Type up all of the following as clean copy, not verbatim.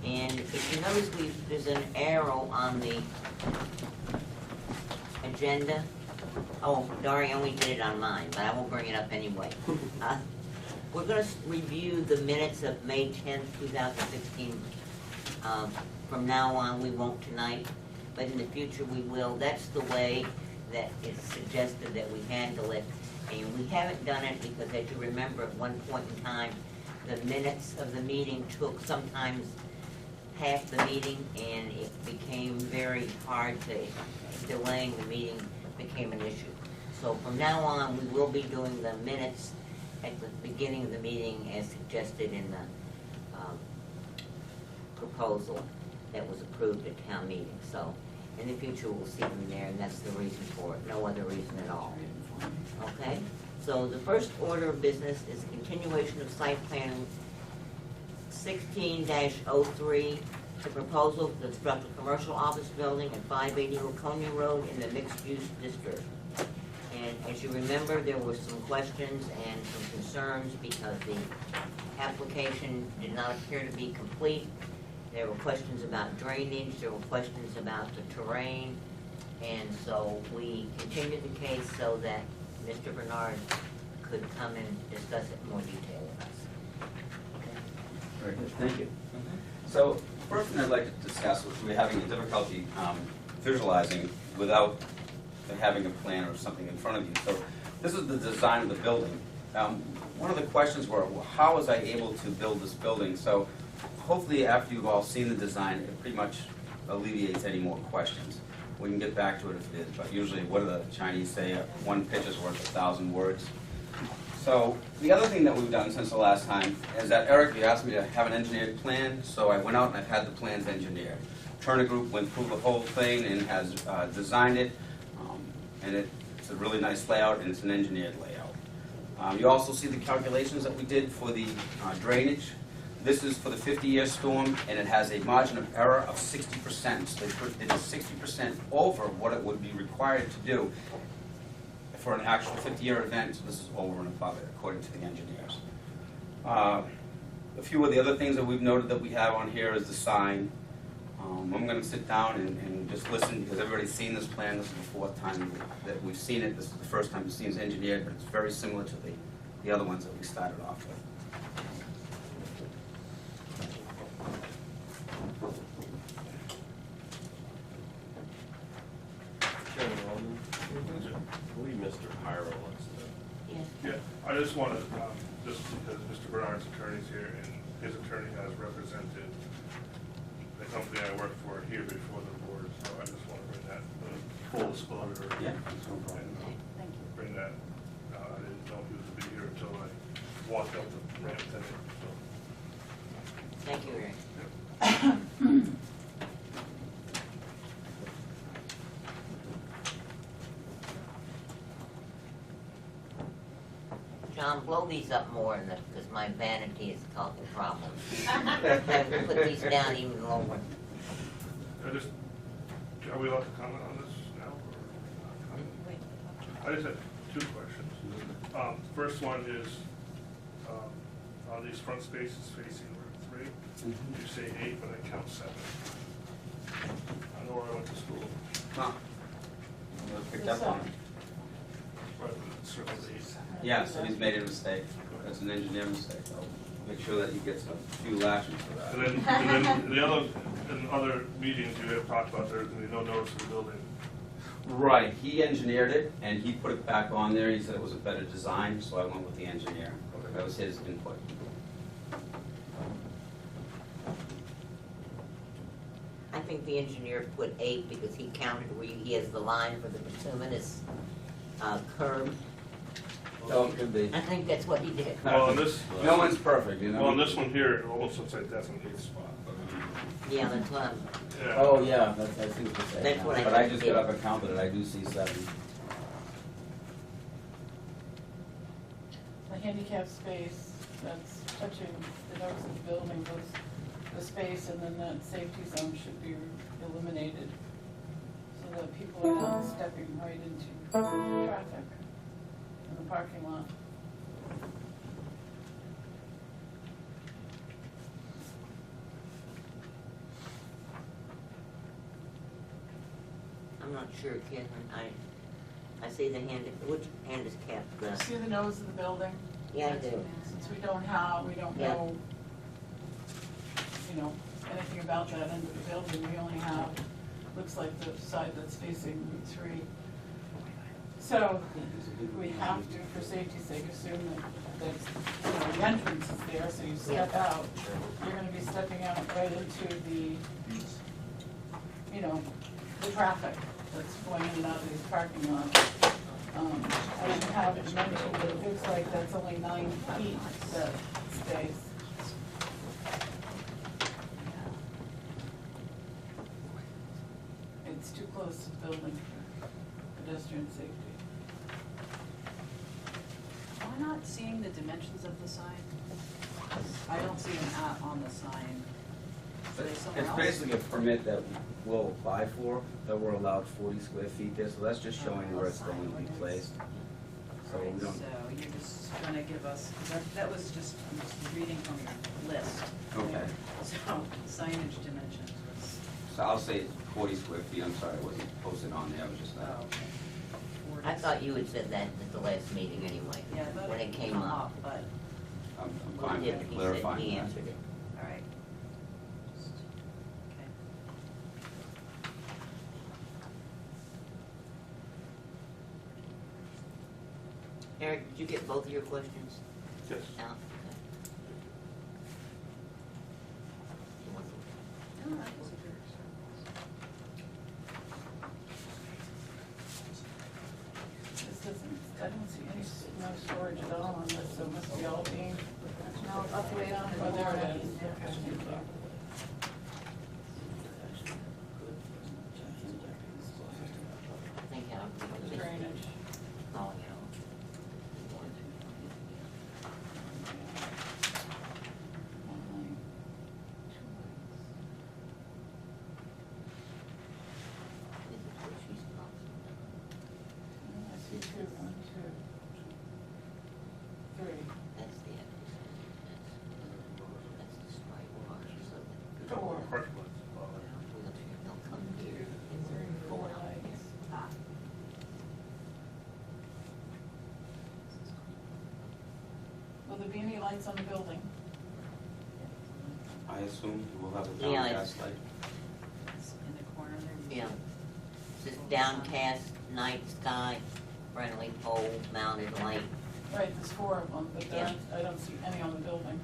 And if you notice, there's an arrow on the agenda. Oh, Dory only did it on mine, but I will bring it up anyway. We're going to review the minutes of May 10th, 2016. From now on, we won't tonight, but in the future we will. That's the way that it's suggested that we handle it. And we haven't done it because, as you remember, at one point in time, the minutes of the meeting took sometimes half the meeting, and it became very hard to, delaying the meeting became an issue. So from now on, we will be doing the minutes at the beginning of the meeting as suggested in the proposal that was approved at town meeting. So in the future, we'll see them there, and that's the reason for it, no other reason at all. Okay? So the first order of business is continuation of site plan 16-03, the proposal to construct a commercial office building at 580 Laconia Road in the mixed-use district. And as you remember, there were some questions and some concerns because the application did not appear to be complete. There were questions about drainage, there were questions about the terrain, and so we continued the case so that Mr. Bernard could come and discuss it in more detail with us. Okay. Very good, thank you. So, first thing I'd like to discuss, which we're having a difficulty visualizing without having a plan or something in front of you. So, this is the design of the building. One of the questions were, well, how was I able to build this building? So, hopefully after you've all seen the design, it pretty much alleviates any more questions. We can get back to it if it is, but usually what do the Chinese say? One pitch is worth 1,000 words. So the other thing that we've done since the last time is that Eric, you asked me to have an engineered plan, so I went out and I've had the plans engineered. Turner Group went through the whole thing and has designed it, and it's a really nice layout and it's an engineered layout. You also see the calculations that we did for the drainage. This is for the 50-year storm, and it has a margin of error of 60%. So it is 60% over what it would be required to do for an actual 50-year event. So this is over and above it, according to the engineers. A few of the other things that we've noted that we have on here is the sign. I'm going to sit down and just listen because everybody's seen this plan. This is the fourth time that we've seen it. This is the first time it seems engineered, but it's very similar to the other ones that we started off with. I believe Mr. Hyra wants to. Yes. Yeah, I just wanted, just because Mr. Bernard's attorney's here and his attorney has represented the company I work for here before the board, so I just want to bring that full disclosure. Yeah, that's no problem. Thank you. Bring that, I didn't know he was to be here until I walked up the ramp to him, so. Thank you, Eric. John, blow these up more because my vanity is causing problems. I will put these down even lower. Are we allowed to comment on this now? Or? I just have two questions. First one is, on these front spaces facing Route 3, you say 8, but I count 7. I know where I went to school. Huh. I picked up on it. But it circles 8. Yeah, so he's made a mistake. That's an engineer mistake. I'll make sure that he gets a few lashes for that. And then the other, in other meetings you have talked about there's going to be no notice of the building. Right, he engineered it, and he put it back on there. He said it was a better design, so I went with the engineer. Okay. That was his input. I think the engineer put 8 because he counted where he has the line for the bituminous curb. So it could be. I think that's what he did. Well, in this, No one's perfect, you know? well, in this one here, it almost looks like that's an 8th spot. Yeah, that's what I'm, Yeah. Oh, yeah, that's, I see what you're saying. That's what I But I think just it got is. up and counted it. I do see 7. The handicap space that's touching the nose of the building, the space, and then that safety zone should be eliminated so that people are not stepping right into traffic in the parking lot. not sure, Catherine, I see the hand, which hand is capped, You see the nose of the building? yeah, I do. Since we don't Yeah. know, you know, anything about that end of the building, we only have, looks like the side that's facing Route 3. So, we have to, for safety's sake, assume that, you know, the entrance is there, so you step out. You're gonna be stepping out right into the, you know, the traffic that's going in and out of these parking lots. I didn't have it mentioned, but it looks like that's only 9 feet, that space. It's too close to the building for pedestrian safety. Am I not seeing the dimensions of the sign? I don't see them on the sign. Are they somewhere It's else? basically a permit that we'll apply for, that we're allowed 40 square feet there, so that's just showing where it's going to be placed. So we Alright, don't, so you're just gonna give us, 'cause that was just, I'm just reading from your list. okay. So signage dimensions was, So I'll say 40 square feet, I'm sorry, it wasn't posted on there, I was just, oh, okay. I thought you had said that at the last meeting anyway, Yeah, I thought when it it came come up. but, I'm Well, fine he did, with he said clarifying he that. answered it. alright. Just- Okay. Eric, did you get both of your questions Yes. out? Okay. You want to- No, that was a good This doesn't, I don't see any, no storage at all on this, so it must be all being, No, up the way down. oh, there it is. Okay, thank you. I think I'll. Drainage. Oh, yeah. This is where she's from. I see 2, 1, 2, 3. That's the entrance. That's the stripe wash, so You're that talking about parking lots. wheelchair, they'll come here. Is there 4 lights? Will there be any lights on the building? I assume we'll have a Yeah, downcast light. In the corner there. Yeah. It's just downcast night sky, friendly pole mounted light. Right, there's 4 of them, but there Yeah. aren't, I don't see any on the building.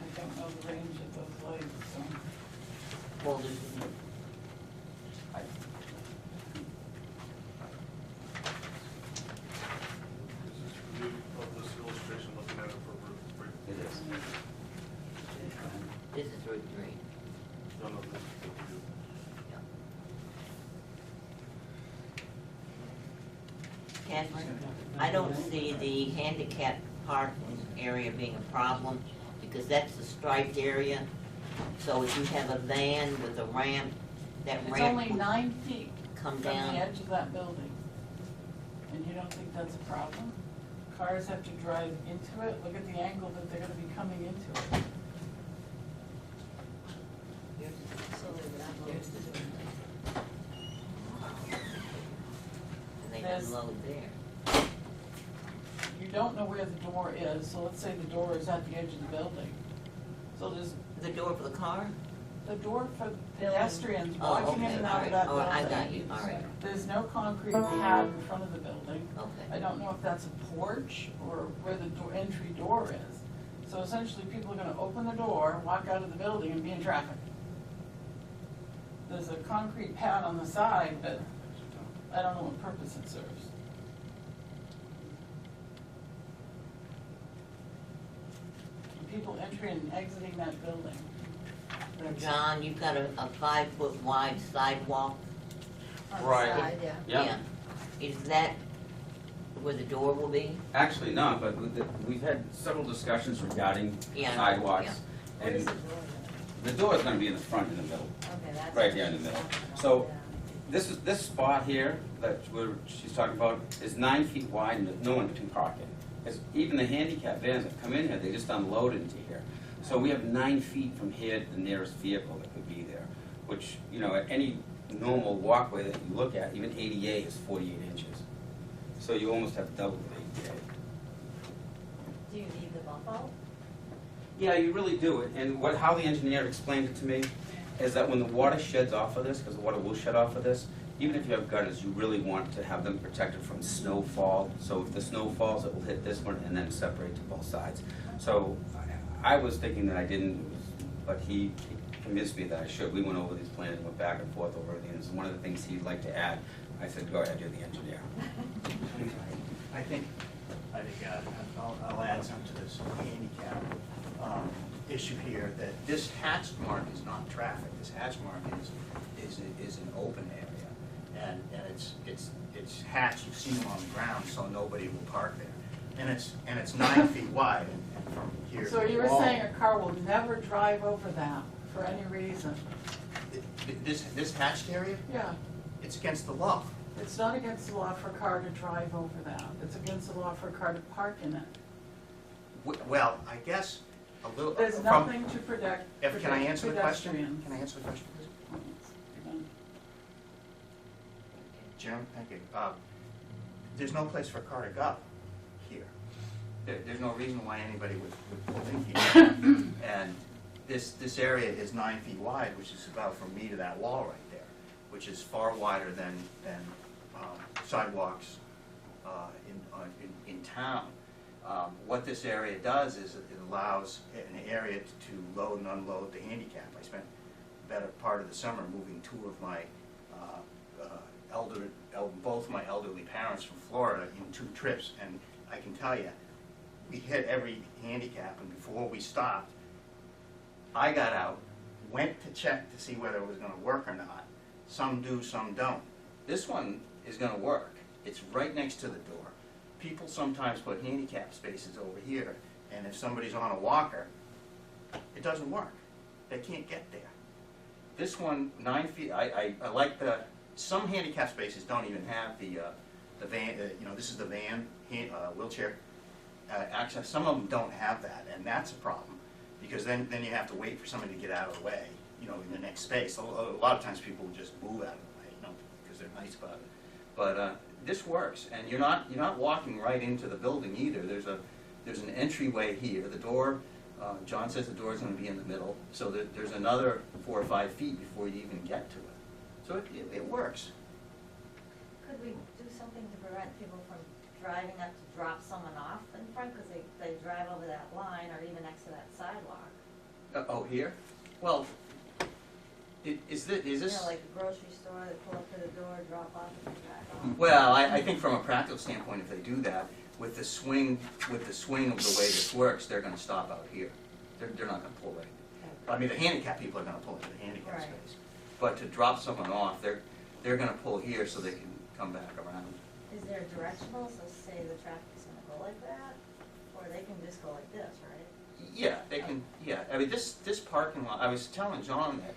I don't know the range of those lights, so. Well, there's, This is review of this illustration, looking at it for Route 3. It is. this is Route 3. No, no, this is the review. Catherine, I don't see the handicap parking area being a problem, because that's the striped area. So if you have a van with a ramp, that It's ramp only will 9 feet come from the down. edge of that building. And you don't think that's a problem? Cars have to drive into it, look at the angle that they're gonna be coming into it. Here's the building. And they There's- unload there. You don't know where the door is, so let's say the door is at the edge of the building. So there's The door for the car? the door for pedestrians Oh, walking in okay, and all out right. of that Oh, building. I got you, all right. There's no concrete pad in front of the building. I Okay. don't know if that's a porch or where the entry door is. So essentially, people are gonna open the door, walk out of the building and be in traffic. There's a concrete pad on the side, but I don't know what purpose it serves. People entering and exiting that building. That's- John, you've got a 5-foot wide sidewalk. on the Right. side. Yeah. Is that where the door will be? Actually, no, but we've had several discussions regarding Yeah, sidewalks. Where is And the door the door is gonna be in the front in the middle. then? Okay, that's. Right there in the middle. So, this spot here that she's talking about is 9 feet wide and there's no one can park in. Because even the handicap vans that come in here, they just unload into here. So we have 9 feet from here to the nearest vehicle that could be there, which, you know, at any normal walkway that you look at, even ADA is 48 inches. So you almost have double the ADA. Do you need the bump out? Yeah, you really do it. And how the engineer explained it to me is that when the water sheds off of this, because the water will shed off of this, even if you have gutters, you really want to have them protected from snowfall. So if the snow falls, it will hit this one and then separate to both sides. So I was thinking that I didn't, but he convinced me that I should. We went over these plans, went back and forth over everything. This is one of the things he'd like to add. I said, go ahead, you're the engineer. I think I'll add something to this handicap issue here, that this hatched mark is not traffic. This hatched mark is an open area. And it's hatched, you've seen them on the ground, so nobody will park there. And it's 9 feet wide, and from here to So the you were wall. saying a car will never drive over that for any reason? This hatched area, Yeah, it's against the law. it's not against the law for a car to drive over that. It's against the law for a car to park in it. Well, I guess a little. There's from- nothing to protect Can I answer the question? pedestrians. Can I answer the question, please? Jim, thank you. There's no place for a car to go here. There's no reason why anybody would pull in here. And this area is 9 feet wide, which is about from me to that wall right there, which is far wider than sidewalks in town. What this area does is it allows an area to load and unload the handicap. I spent the better part of the summer moving 2 of my both my elderly parents from Florida in 2 trips, and I can tell you, we hit every handicap, and before we stopped, I got out, went to check to see whether it was going to work or not. Some do, some don't. This one is going to work. It's right next to the door. People sometimes put handicap spaces over here, and if somebody's on a walker, it doesn't work. They can't get there. This one, 9 feet, I like some handicap spaces don't even have the van, this is the van, wheelchair access. Some of them don't have that, and that's a problem, because then you have to wait for somebody to get out of the way, in the next space. A lot of times people will just move out of the way, because they're nice about it. But this works, and you're not walking right into the building either. There's an entryway here. The door, John says the door is going to be in the middle, so there's another 4 or 5 feet before you even get to it. So it works. Could we do something to prevent people from driving up to drop someone off in front, because they drive over that line or even next to that sidewalk? Oh, here? Well, is this? Like a grocery store, they pull up to the door, drop off, and they drive off. Well, I think from a practical standpoint, if they do that, with the swing of the way this works, they're gonna stop out here. They're not gonna pull right. I mean, the handicap people are gonna pull into the handicap Right. space. But to drop someone off, they're gonna pull here so they can come back around. Is there directional, so say the traffic is gonna go like that, or they can just go like this, right? Yeah, they can, yeah. I mean, this parking lot, I was telling John that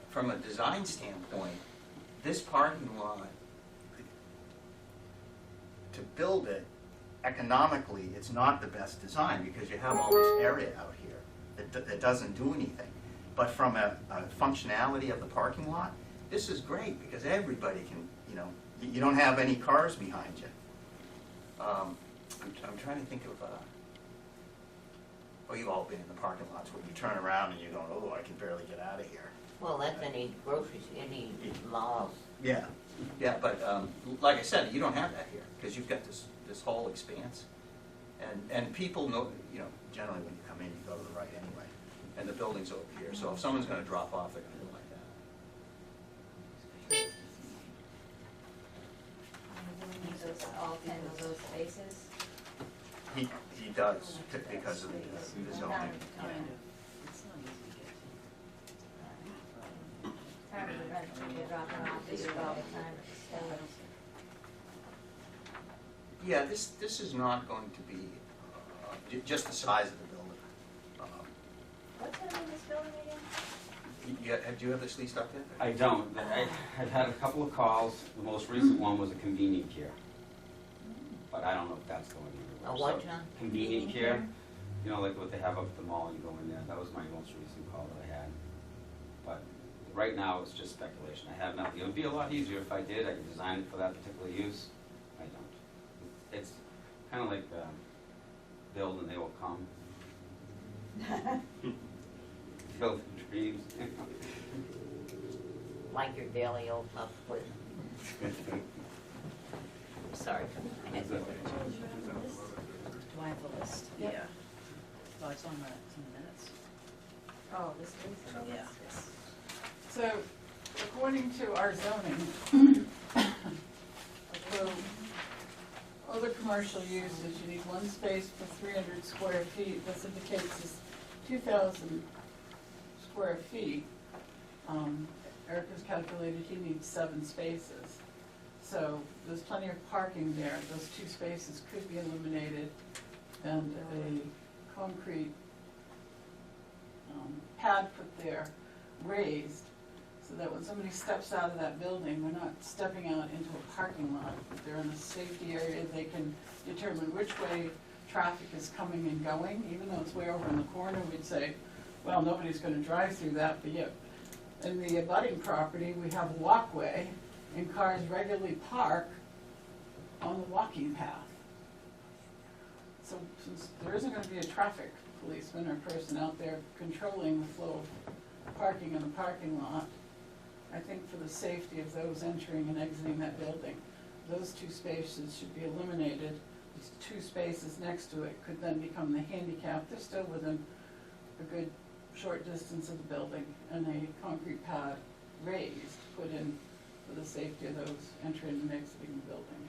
from a design standpoint, this parking lot, to build it economically, it's not the best design because you have all this area out here that doesn't do anything. But from a functionality of the parking lot, this is great because everybody can, you don't have any cars behind you. I'm trying to think of, you've all been in the parking lots where you turn around and you go, oh, I can barely get out of here. Well, that's any groceries, any malls. Yeah, but like I said, you don't have that here because you've got this whole expanse, and people know, generally when you come in, you go to the right anyway, and the building's over here. So if someone's going to drop off, they're going to do it like that. Do we need all 10 of those spaces? He does because of the zoning. Kind of. It's not easy to get to. It's hard to prevent people dropping off, they do it all the time at the store. Yeah, this is not going to be just the size of the building. What's the name of this building again? Do you have this leased up yet? I don't, but I've had a couple of calls. The most recent one was a convenient care. but I don't know if that's going anywhere. A what, So, John? Convenient care, you know, like what they have up at the mall, you go in there, that was my most recent call that I had. But right now, it's just speculation, I have nothing. It would be a lot easier if I did, I could design it for that particular use, I don't. It's kinda like, build and they will come. Build the dreams. Like your daily old puff with. Sorry. I had to- Do I have the list? Yep. Yeah. Oh, it's on the minutes? Oh, this is. Yeah. So, according to our zoning, for other commercial uses, you need one space per 300 square feet. This indicates is 2,000 square feet. Eric has calculated he needs 7 spaces. So there's plenty of parking there. Those 2 spaces could be eliminated and a concrete pad put there, raised, so that when somebody steps out of that building, they're not stepping out into a parking lot. They're in a safety area, they can determine which way traffic is coming and going. Even though it's way over in the corner, we'd say, well, nobody's gonna drive through that, but yet, in the abutting property, we have a walkway, and cars regularly park on the walking path. So since there isn't gonna be a traffic policeman or person out there controlling the flow of parking in the parking lot, I think for the safety of those entering and exiting that building, those 2 spaces should be eliminated. These 2 spaces next to it could then become the handicap. They're still within a good short distance of the building, and a concrete pad raised, put in for the safety of those entering and exiting the building.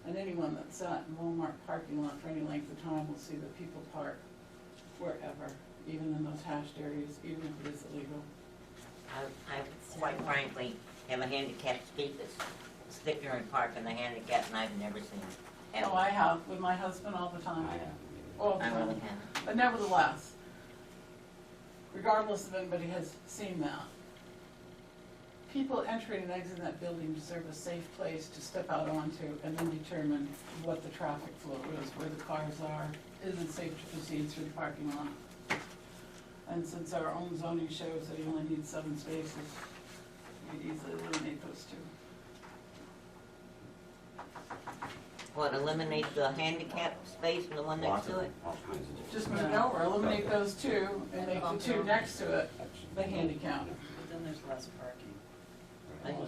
And anyone that's sat in Walmart parking lot for any length of time will see that people park wherever, even in those hashed areas, even if it is illegal. I quite frankly have a handicapped street that's stick there and park in the handicap, and I've never seen it. Oh, I have, with my husband all the time. I have. All the I really time. haven't. But nevertheless, regardless if anybody has seen that, people entering and exiting that building deserve a safe place to step out onto and then determine what the traffic flow is, where the cars are, is it safe to proceed through the parking lot? And since our own zoning shows that you only need 7 spaces, we easily eliminate those 2. What, eliminate the handicap space and the one next to it? All kinds of different. Just move it over, eliminate those 2, and make the 2 next to it the handicap. But then there's less parking.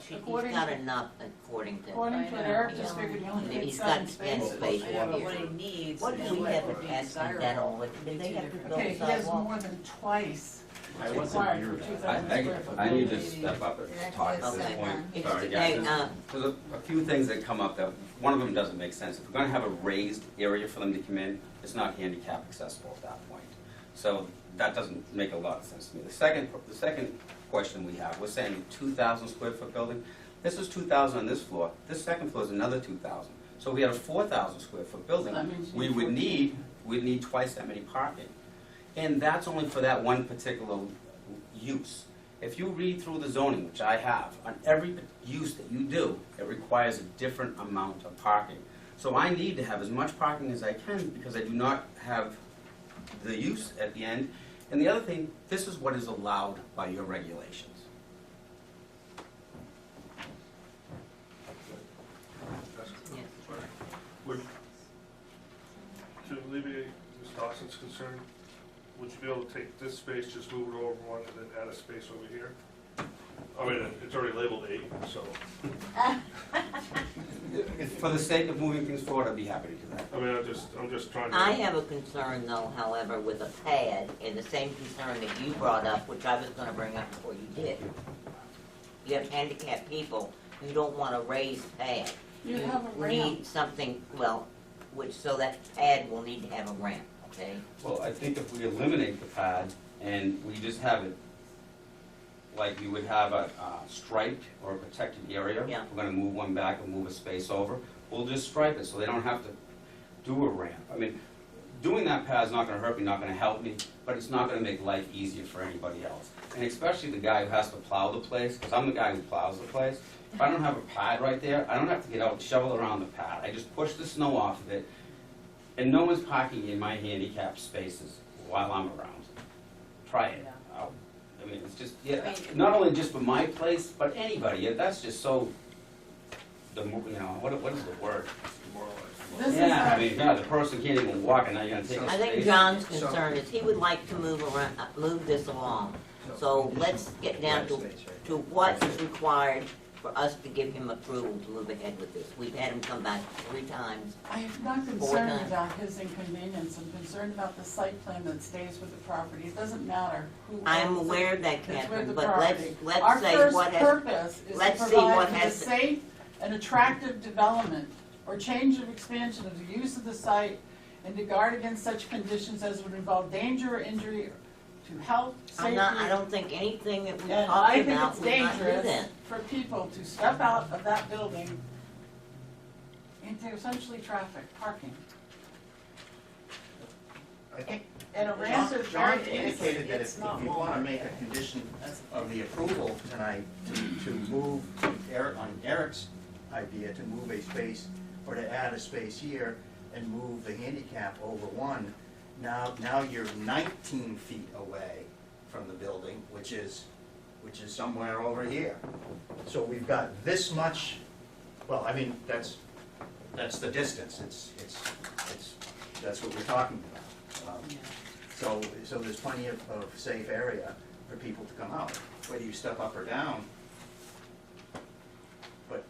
He's According- got enough, according to. According to what Eric just figured, you only need He's 7 got 10 spaces. spaces. Yeah, but what he needs What is do we what have would be at desirable. dental? Did they have to build Okay, he has sidewalks? more than twice I what's wasn't required here for then. 2,000 square foot I need to building. step up and talk at this Okay. point. It's- Sorry, hey, guys. There's a few things that come up that, one of them doesn't make sense. If we're gonna have a raised area for them to come in, it's not handicap accessible at that point. So that doesn't make a lot of sense to me. The second question we have, we're saying 2,000 square foot building. This is 2,000 on this floor. This second floor is another 2,000. So we had a 4,000 square foot building. So that means you We need would 14. we'd need twice that many parking. And that's only for that one particular use. If you read through the zoning, which I have, on every use that you do, it requires a different amount of parking. So I need to have as much parking as I can because I do not have the use at the end. And the other thing, this is what is allowed by your regulations. Yes. Would, to alleviate Ms. Dawson's concern, would you be able to take this space, just move it over one, and then add a space over here? I mean, it's already labeled 8, so, For the sake of moving things forward, I'd be happy to do that. I mean, I'm just trying to. I have a concern though, however, with a pad, and the same concern that you brought up, which I was gonna bring up before you did. You have handicapped people, you don't want a raised pad. You have a ramp. Need something, well, so that pad will need to have a ramp, okay? Well, I think if we eliminate the pad and we just have it, like we would have a striped or a protected area. Yeah. We're gonna move one back and move a space over. We'll just stripe it so they don't have to do a ramp. I mean, doing that pad's not gonna hurt me, not gonna help me, but it's not gonna make life easier for anybody else. And especially the guy who has to plow the place, because I'm the guy who plows the place. if I don't have a pad right there, I don't have to get out and shovel around the pad. I just push the snow off of it, and no one's parking in my handicap spaces while I'm around. Try it. I mean, it's just, yeah, not only just for my place, but anybody. That's just so, what is the word? This is Yeah, I a- mean, the person can't even walk, and now you're gonna take a I think space. John's concern is he would like to move around, move this along. So let's get down to what is required for us to give him approval to move ahead with this. We've had him come back 3 times. I'm not Four concerned times. about his inconvenience, I'm concerned about the site plan that stays with the property. It doesn't matter who owns it. I'm aware of that, It's with Catherine, the but property. let's say what has, Our first purpose is to let's see what provide for the has- safe and attractive development or change of expansion of the use of the site and to guard against such conditions as would involve danger or injury to health, safety. I don't think anything that we And talked I think about it's would not do dangerous that. for people to step out of that building into essentially traffic, parking. I think And a ramp is John very, indicated that it's if not you want to long. make a condition of the approval tonight to move Eric, on Eric's idea, to move a space or to add a space here and move the handicap over one, now you're 19 feet away from the building, which is somewhere over here. So we've got this much, well, I mean, that's the distance, that's what we're talking about. So there's plenty of safe area for people to come out, whether you step up or down.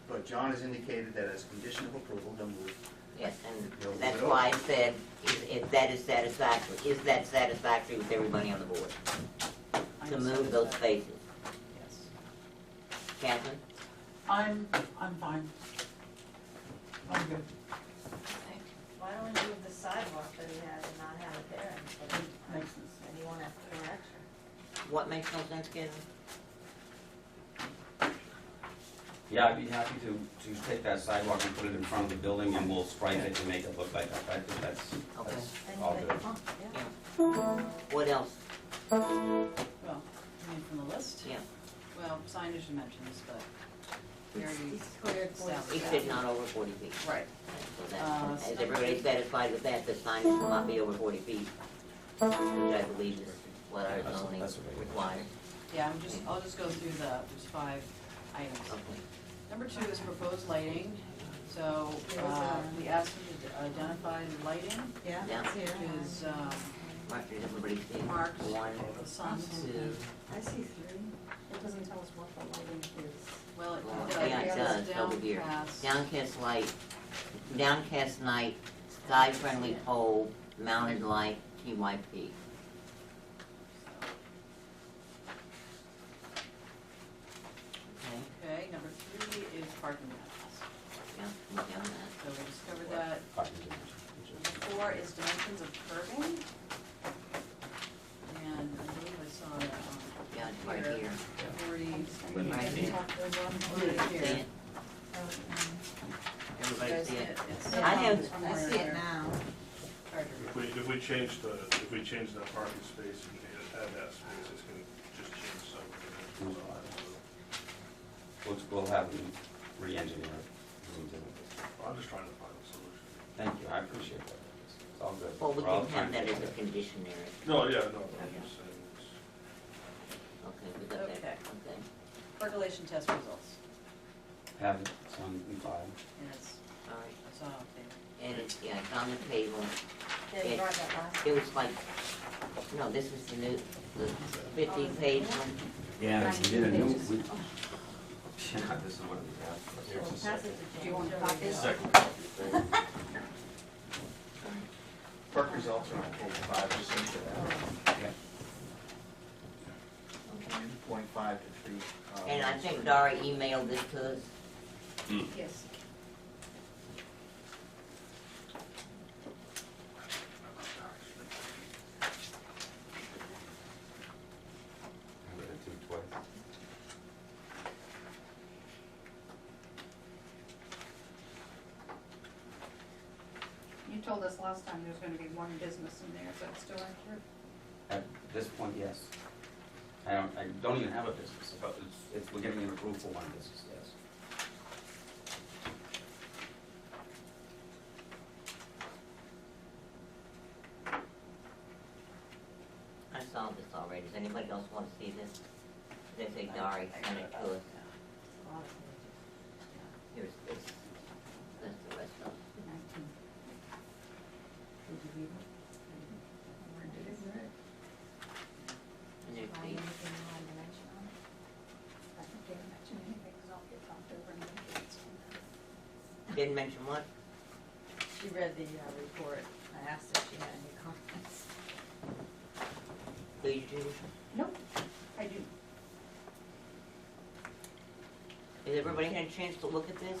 But John has indicated that as a condition of approval, they'll move. Yes, You'll and that's move it why I over. said, if that is satisfactory, is that satisfactory with everybody on the board? To move those spaces? Yes. Catherine? I'm fine. I'm good. Why don't we move the sidewalk that he has and not have it there instead of, Makes sense. and you won't have to pay extra? What makes no sense, Catherine? Yeah, I'd be happy to take that sidewalk and put it in front of the building, and we'll stripe it to make it look like that. I think that's Then all you good. can, yeah. What else? Well, I mean, from the list? Yeah, Well, signage dimensions, but we already He's cleared established he that. said not over 40 feet. Right. So that, is everybody satisfied with that, the signage will not be over 40 feet? Which I believe is what our zoning That's what they- requires. Yeah, I'll just go through there's 5 items. Okay. Number 2 is proposed lighting. So, we asked them to identify the lighting, Yeah, Yeah. it's here. which is, Mark, did everybody see? marked, One, the sun, 2, I see 3. It doesn't tell us what the lighting is. well, it well, yeah, it does, over here. downcast. Downcast light, downcast night, sky-friendly pole, mounted light, TYP. Okay, Okay, number 3 is parking methods. yeah, we done that. So we discovered that. Parking dimension, which is- Number 4 is dimensions of curbing. And I believe I saw that Yeah, it's on right here. here. 40, Right here. right See here. it? Everybody Guys see see it? it? It's I have- somewhere I in see it there. now. Hard to read. If we change that parking space and add that space, it's gonna just change some of the dimensions on it. We'll have them re-engineer it. So I'm just trying to find a solution. Thank you, I appreciate that. It's all good. Well, we We're all can trying have to that as get a condition there. No, yeah, no, but I'm just saying, it's, Okay, we got that, Okay. okay. Percolation test results. Have it on file. And it's, All right, I saw it there. and it's, yeah, it's on the table. Yeah, you brought that last. It was like, no, this is the new, the 50-page one. Yeah, we did a new- we- Yeah, this is what we have. We'll pass it to Do you want James. copies? Second. Work results are on page 5, just so you know that. 2.5 to 3. And I think Dara emailed this to us. Yes. I'm gonna do it twice. You told us last time there was gonna be one business in there, is that still accurate? At this point, yes. I don't even have a business, but we're getting an approval for one business, yes. this already. Does anybody else want to see this? They say Dari sent it to us. A lot of pages. Here's this. That's the rest of it. Did you read it? Where did it go? And there's Find the, anything you wanted to mention on it? I think they didn't mention anything, because I'll get talked over and then it's on there. didn't mention what? She read the report. I asked if she had any comments. Do you, Judy? Nope, I do. Has everybody had a chance to look at this?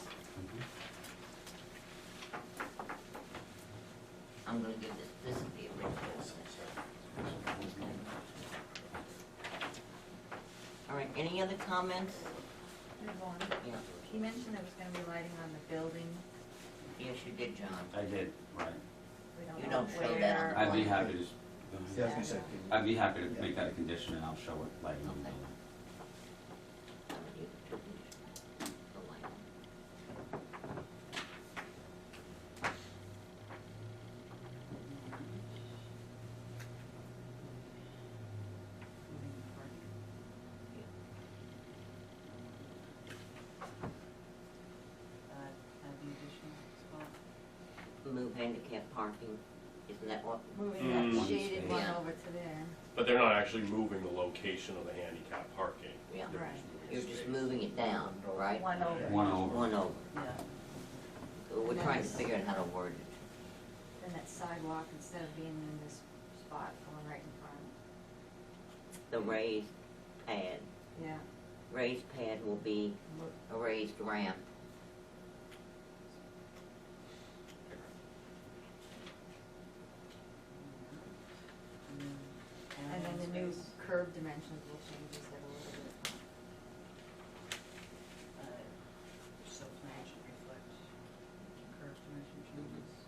I'm gonna give this is the original. All right, any other comments? There's one. Yeah, He mentioned there was gonna be lighting on the building. yes, you did, John. I did, right. We You know don't show that on the where. I'd be plan. happy to, Yeah, I was gonna say, I'd be happy to make that a condition and I'll show it lighting on the Okay. building. The light. Add the additional spot. Move handicap parking, isn't that what? Moving that Mm. shaded one Yeah. over to there. But they're not actually moving the location of the handicap parking. Yeah. They're Right. moving You're the just space. moving it down, right? One over. One over. One over. Yeah. So we're trying to figure out how to word it. Then that sidewalk, instead of being in this spot, going right in front. The raised pad. Yeah. Raised pad will be a raised ramp. And then the new curb dimensions will change this a little bit. So plan should reflect curve dimension changes.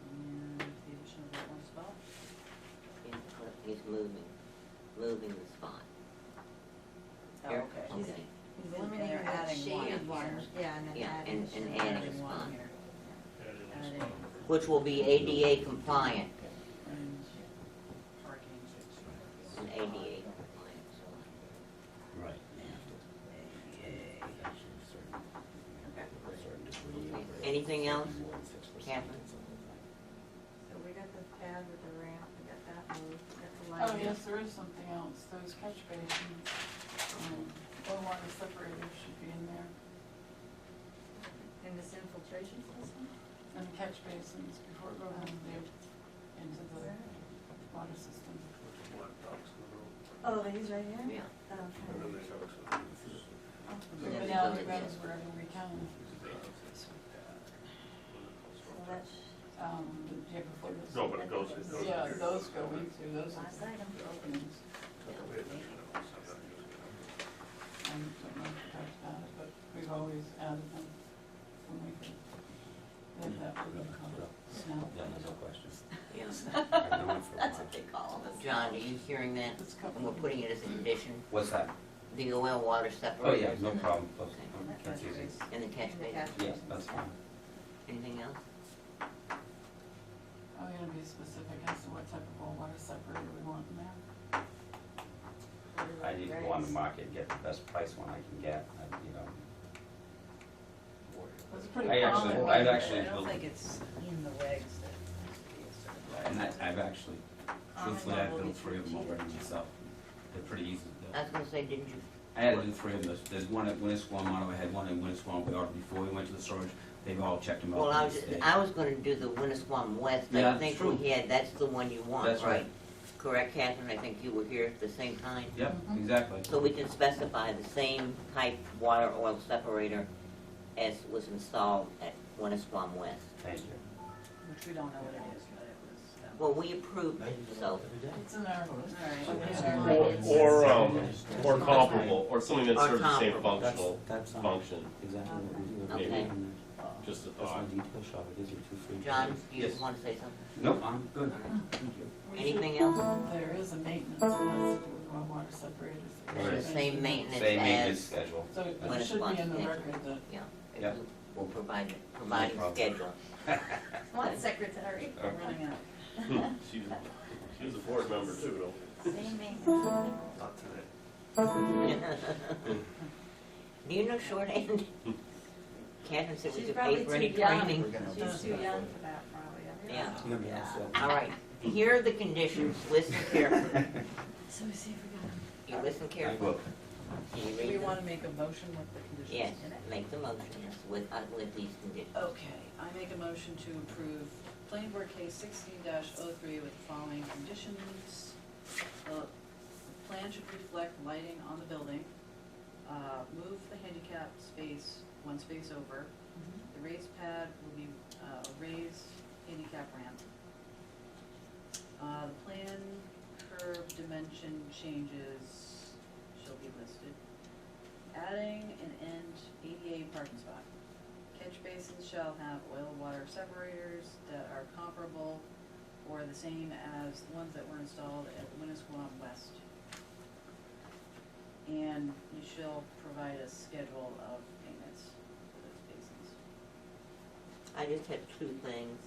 And the addition of that one spot. He's moving the spot. Oh, Here? okay. Okay. He's Then eliminating they're that adding one shaded one. here. Yeah, and then Yeah, adding. and shaded adding one. a spot. one here. Adding Adding Which will be ADA compliant. and parking. And ADA compliant, so. Right. Okay. Anything else, Catherine? So we got the pad with the ramp, we got that moved, we got the Oh, lighting. yes, there is something else, those catch basins, oil water separators should be in there, In this infiltration system? and the catch basins before it goes into the water system. black dots in the road. Oh, these right here? Yeah. And then Okay. they have some. But now we run wherever we can, So that's yeah, before this. No, but it goes. Yeah, those go into, those are last item. the openings. I don't know if we talked about it, but we've always added them when we could. They have that, what do they call it? Snell. Yeah, there's no question. Yeah. I've known for a That's while. what they call them. John, are you hearing that? It's a couple And we're of- putting it as a condition, What's that? the oil water Oh, separators. yeah, no and the- problem. Okay. That's easy. And the catch And the basin. catch Yeah, basins. that's fine. Anything else? Are we gonna be specific as to what type of oil water separator we want in there? I need to go on the market and get the best price one I can get, you know. That's a pretty I common actually- one. I've actually I don't built- think it's in the regs that it has to be a certain. And I've actually, truthfully, I've built 3 of them already myself. They're pretty easy to I build. was gonna say, didn't you, I had to do 3 of them. There's one at Winnisquam, I had one in Winnisquam, we ordered before we went to the storage. They've all checked them out. well, to this day. I was gonna do the Winnisquam West, Yeah, I that's think true. we had, that's the one you want, That's right. right? Correct, Catherine, I think you were here at the same time. Yep, Mhm. exactly. So we can specify the same type water oil separator as was installed at Winnisquam West. Thank you. Which we don't know what it is, but it was. Well, we approved it, so, It's in our, Alright. Or comparable, or something that Or serves the same comparable. functional That's function, exactly what we do. Okay. just a That's my thought. detail shop, it gives me 2 free. John, you Yes. wanna say something? Nope, I'm good. All right. Thank you. Anything else? there is a maintenance that has to do with oil water separators. It's the same maintenance Same maintenance as, schedule. So it When it's should be in the one, yeah. record that yeah, Yeah. providing problem. schedule. Come on, secretary. I'm running out. She's a board member too, Same name. Not today. Do you know shorthand? Catherine said we She's could probably pay for too any young. training. She's too young for that, probably. Yeah. All right, here are the conditions, listen carefully. So we see if we can. You listen I carefully. will. Can you Do read we them? wanna make a motion with the conditions Yes, in it? make the motions with these conditions. Okay, I make a motion to approve planning board case 16-03 with the following conditions. The plan should reflect lighting on the building. Move the handicap space one space over. The raised pad will be a raised handicap ramp. The plan curb dimension changes shall be listed. Adding an end ADA parking spot. Catch basins shall have oil water separators that are comparable or the same as the ones that were installed at Winnisquam West. And you shall provide a schedule of payments for those basins. I just have two things.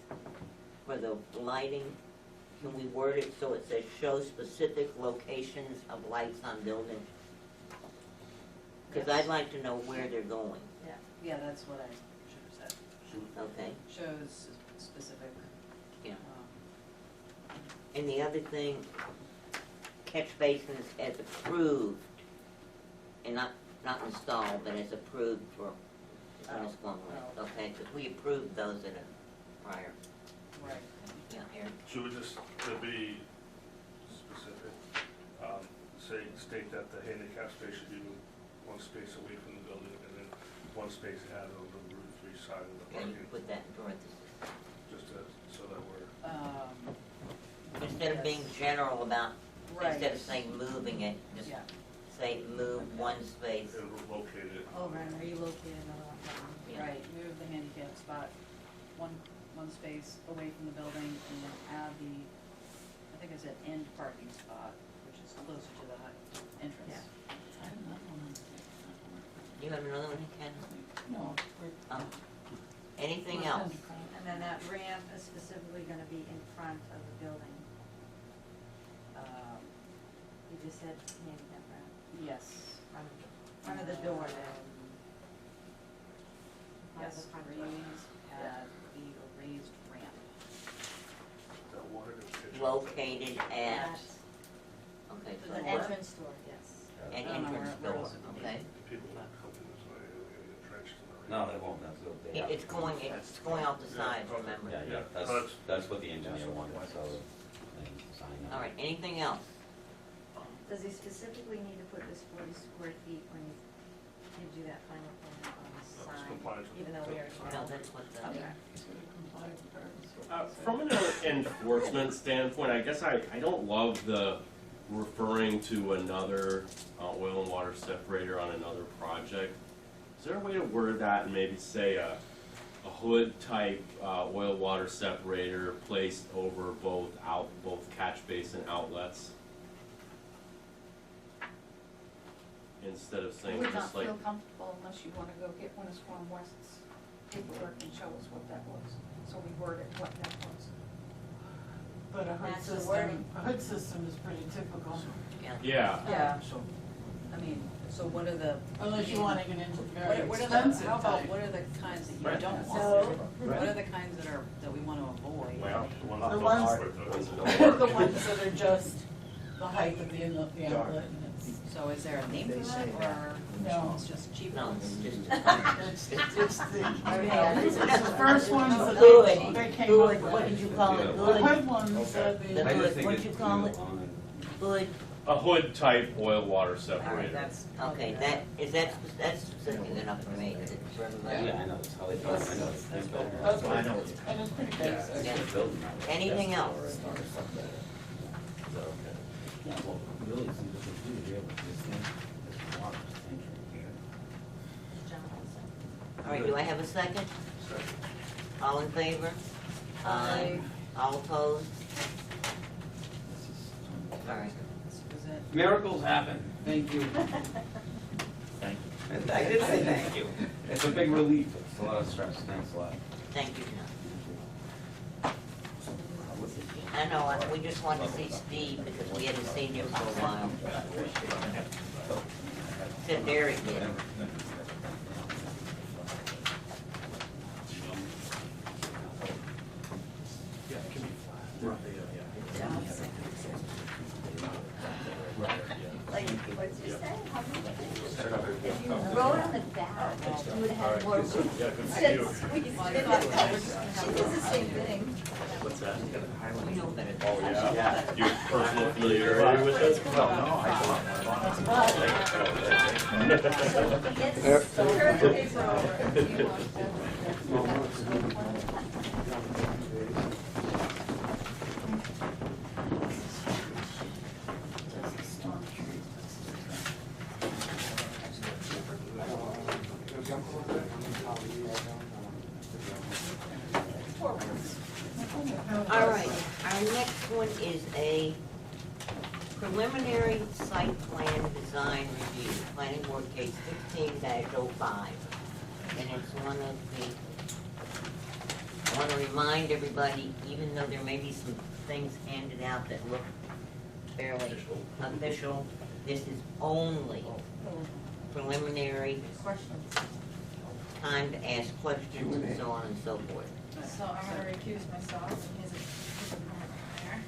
For the lighting, can we word it so it says show specific locations of lights on buildings? Because I'd like to know where they're going, Yeah, that's what I should have said. okay? Shows specific. Yeah. um, And the other thing, catch basins as approved, and not installed, but as approved for Winnisquam West, okay? Because we approved those at a prior, Right. yeah, Aaron. Should we just, to be specific, state that the handicap space should be one space away from the building and then one space added on the Route 3 side of the Yeah, you parking, put that in parentheses. just so that we're, Instead of being general about, Right. instead of saying moving it, just Yeah, say move one space. and located. Over and relocate another one. Yeah. right, move the handicap spot one space away from the building and then add the, I think it's an end parking spot, which is closer to the entrance. I have another one. You have another one, Ken? No, we're. Oh. Anything else? And then that ramp is specifically gonna be in front of the building. You just said handicap ramp, Yes. front of the door there. Front of Yes, the front door. raised pad, be a raised ramp. That water to pitch. Located at, That's okay, so the what? entrance door, yes. An I don't know entrance where door, else it would be. okay? People not coming this way, they're gonna get drenched in the rain. No, they won't, that's what they have. It's going out the side, Yeah, okay. remember? Yeah, Yeah, yeah, so that's what the engineer wanted, so they sign up. All right, anything else? Does he specifically need to put this 40 square feet when he gives you that final plan on the it's sign? compliant with Even though we already. No, that's what the, Okay. From an enforcement standpoint, I guess I don't love the referring to another oil and water separator on another project. Is there a way to word that and maybe say a hood type oil water separator placed over both catch basin outlets? Instead of I saying would not just like, feel comfortable unless you wanna go get Winnisquam West's paperwork and show us what that was. So we worded what that was. But a hood That's the system, wording. a hood system is pretty typical, yeah. yeah, Yeah. I mean, so what are the? unless you wanna get into the very What are expensive the, how about, type. what are the kinds that you Right. don't So- want? What are the kinds that we wanna avoid? well, The ones The that ones- don't work, those don't The work. ones that are just the height of the outlet, and it's, So is there a name for that, or No. it's just cheap No, ones? it's just, it's the, Yeah. it's the first ones that Good. they came Good, up what with. did you call it, The good? hood ones are The the, I hood, just think what'd it's you call it? on Good, a hood type oil water All right, separator. that's. okay, that's specific enough for me, is it for everybody? Yeah, I know, that's how they do it, I know. It's built. that's I know. pretty, and it's pretty basic. Yeah. It's built now. Anything else? Is that okay? Yeah, well, really, see what they do here with this thing, this water entering here. John Olson. All right, do I have a second? Second. All in favor? Aye. All opposed? This is. Sorry. Is it? Miracles happen. Thank you. Thank you. I did say thank you. It's a big relief. a lot of stress, thanks a lot. Thank you, John. I know, we just wanted to see Steve because we hadn't seen him for a while. Said Derek did. Like, what'd you say? How many things? If you wrote on the back, you would have more room. She does the same thing. What's that? We know better. Oh, yeah? You have personal familiarity with it? It's turn the paper over. You want All right, our next one is a preliminary site plan design review, planning board case 16-05. And it's one of the, I want to remind everybody, even though there may be some things handed out that look fairly official, this is only preliminary, questions? time to ask questions and so on and so forth. So I'm gonna recuse myself, and his there.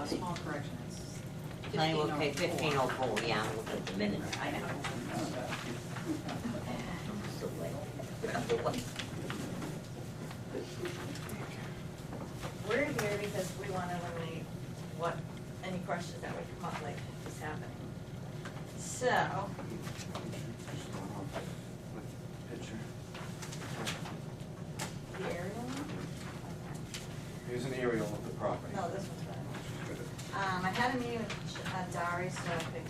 Small correction, it's Planning board case 1504. 1504, yeah, I'm looking at the minutes. I know. So late. We're here because we want to eliminate any questions that would come up like this happening. So, the aerial one? Here's an aerial of the property. No, this one's better. I had a meeting with Dari so I could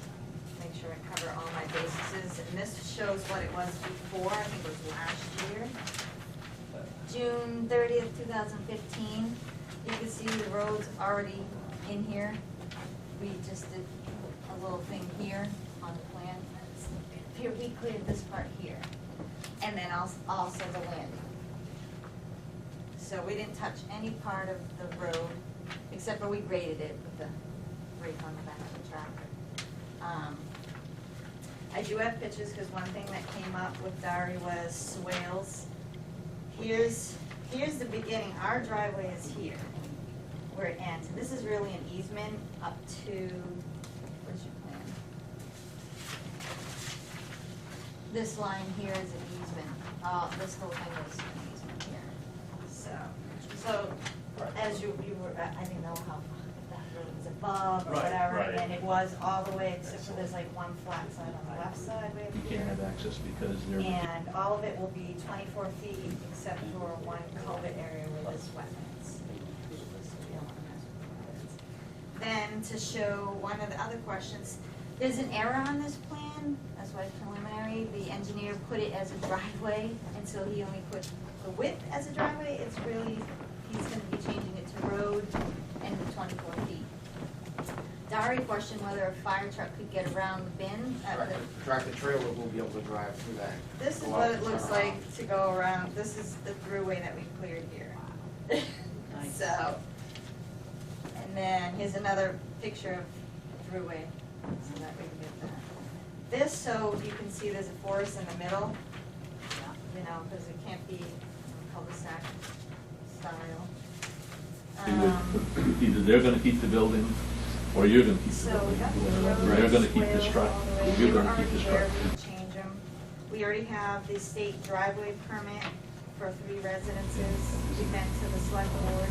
make sure I cover all my bases, and this shows what it was before, I think it was last year. June 30th, 2015, you can see the road's already in here. We just did a little thing here on the plan. Here, we cleared this part here, and then also the landing. So we didn't touch any part of the road, except for we graded it with the rake on the back of the tractor. I do have pictures, because one thing that came up with Dari was swales. Here's the beginning, our driveway is here, where it ends, and this is really an easement up to, where's your plan? This line here is an easement, this whole thing is an easement here. So, as you were, I didn't know how, if that road was above or Right, whatever, right. and it was all the way, except for there's like one flat side on the left side way up You here. can't have access because they're. And all of it will be 24 feet, except for one culvert area where there's wetlands. So we don't wanna mess with wetlands. Then, to show one of the other questions, there's an error on this plan, that's why it's preliminary. The engineer put it as a driveway, and so he only put the width as a driveway. It's really, he's gonna be changing it to road and the 24 feet. Dari questioned whether a fire truck could get around the bin. Tractor trailer will be able to drive through that. This is Go what out, it looks turn like around. to go around. This is the throughway that we cleared here. So, and then here's another picture of throughway, so that we can get that. This, so you can see there's a forest in the middle, you know, because it can't be cul-de-sac style. Either they're gonna keep the building, or you're gonna keep the So we building. got the road. They're gonna keep the swales struct, all the way. you're They were gonna keep the already there. struct. We change them. We already have the state driveway permit for 3 residences. We've been to the select board.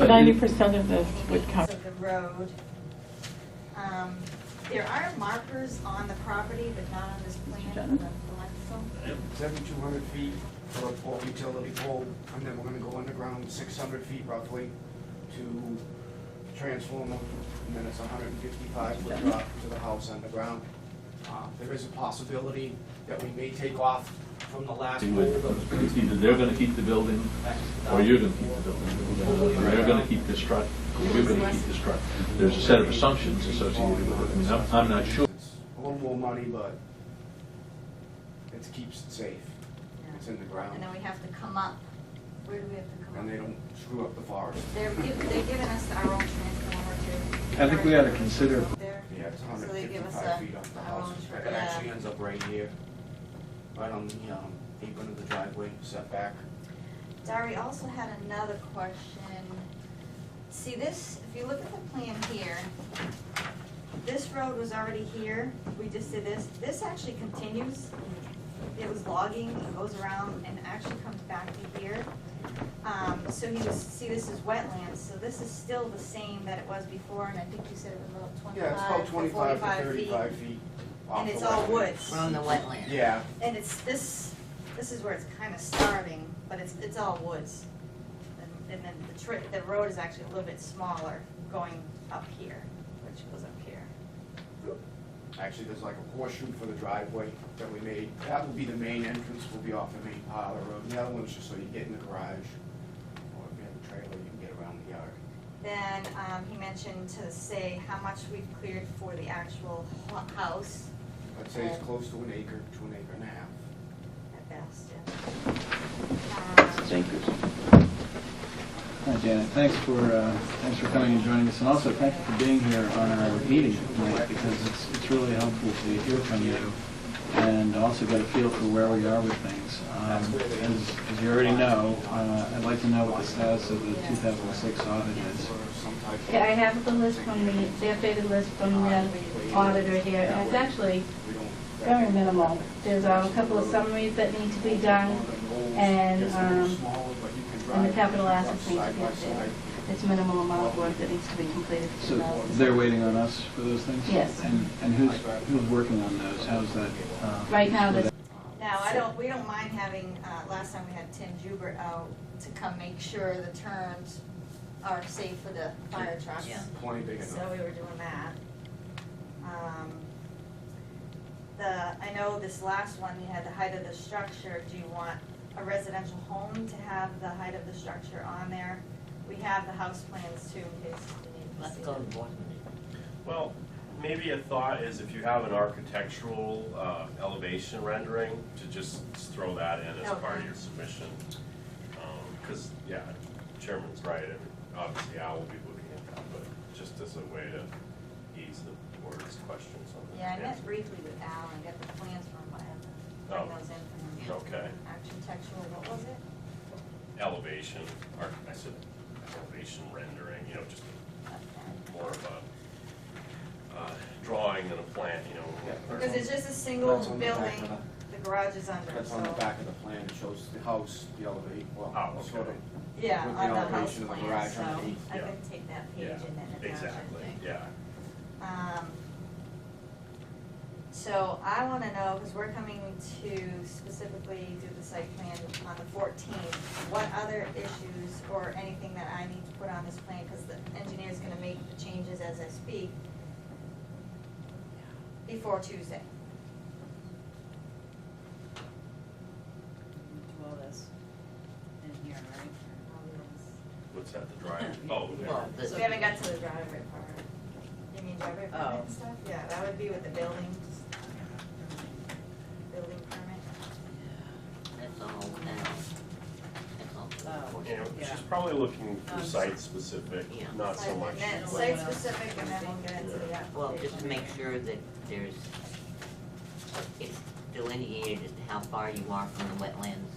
90% of this Any would maintenance cover. of the road. There are markers on the property, but not on this plan for Jenna? the Lenzel. 7,200 feet for a pole, utility pole, and then we're gonna go underground 600 feet roughly to transformer, and then it's 155 foot drop to the house underground. There is a possibility that we may take off from the last See, pole with- that was placed. Either they're gonna keep the building, or you're gonna keep the building. They're gonna keep the strut, or you're gonna keep the strut. There's a set of assumptions associated with it. I mean, I'm not sure. It's a little more money, but it keeps it safe. Yeah. It's in the ground, And then we have to come up. Where do we have to come up? and they don't screw up the forest. They're giving us our own transformer too. I think we ought to consider- Up there. Yeah, it's So they give us 155 feet off the our house. own It yeah. actually ends up right here, right on the apron of the driveway setback. Dari also had another question. See this, if you look at the plan here, this road was already here, we just did this. This actually continues. It was logging, it goes around and actually comes back to here. So he was, see, this is wetlands, so this is still the same that it was before, and I think you said it was about Yeah, it's about 25 to 25 to 45 feet. 35 feet off And the it's all wetland. woods. From the wetland. Yeah, And it's this is where it's kind of starting, but it's all woods. And then the road is actually a little bit smaller going up here, which goes up here. actually, there's like a horseshoe for the driveway that we made. That will be the main entrance, will be off the main pile of road. The other one's just so you get in the garage, or if you have a trailer, you can get around the yard. Then he mentioned to say how much we've cleared for the actual house I'd say it's close to an acre to an acre and a half. at best, yeah. Hi, Janet. Thanks for coming and joining us, and also thank you for being here on our meeting tonight, because it's really helpful to hear from you and also get a feel for where we are with things. As you already know, I'd like to know what the status of the 2006 audit is. Okay, I have the list from the updated list from the auditor here, and it's actually very minimal. There's a couple of summaries that need to be done, and the capital assets need to be updated. It's minimal amount of work that needs to be completed. for So 2006. they're waiting on us for those things? Yes. And who's working on those? How's that? Right now, there's Now, we don't mind having, last time we had Tim Jubert out to come make sure the turns are safe for the fire trucks. Yeah. Plenty big enough. So we were doing that. I know this last one, you had the height of the structure. Do you want a residential home to have the height of the structure on there? We have the house plans too, in case you need to Let's see go to it. board. Well, maybe a thought is if you have an architectural elevation rendering, to just throw that in as part of Okay. your submission. Because, yeah, Chairman's right, I mean, obviously Al will be looking at that, but just as a way to ease the board's questions on the Yeah, I met answer. briefly with Al and got the plans from him, but I have to Oh. bring those in from him. Okay. Architectural, what was it? Elevation, I said elevation rendering, just more of a drawing than a plan, Because it's just a single That's on the back building, of the garage is under, That's so. on the back of the plan, it shows the house, the elevate, well, Oh, okay. sort of. Yeah, with the on the elevation house of the plan, garage so underneath, I yeah. can take that page Yeah, and then attach it. exactly, yeah. So I wanna know, because we're coming to specifically do the site plan on the 14th, what other issues or anything that I need to put on this plan, because the engineer's gonna make the changes as I speak before Tuesday. Do all this in here, right? What's that, the drive? Oh, Well, yeah. We haven't got to the driveway part. You mean driveway permit Oh. and stuff? Yeah, that would be with the building permit. That's all now. That's all. Oh. Yeah, Yeah. she's probably looking for site-specific, Yeah. not so much. And then like- site-specific, and then we'll get into the application. Well, just to make sure that it's delineated as to how far you are from the wetlands.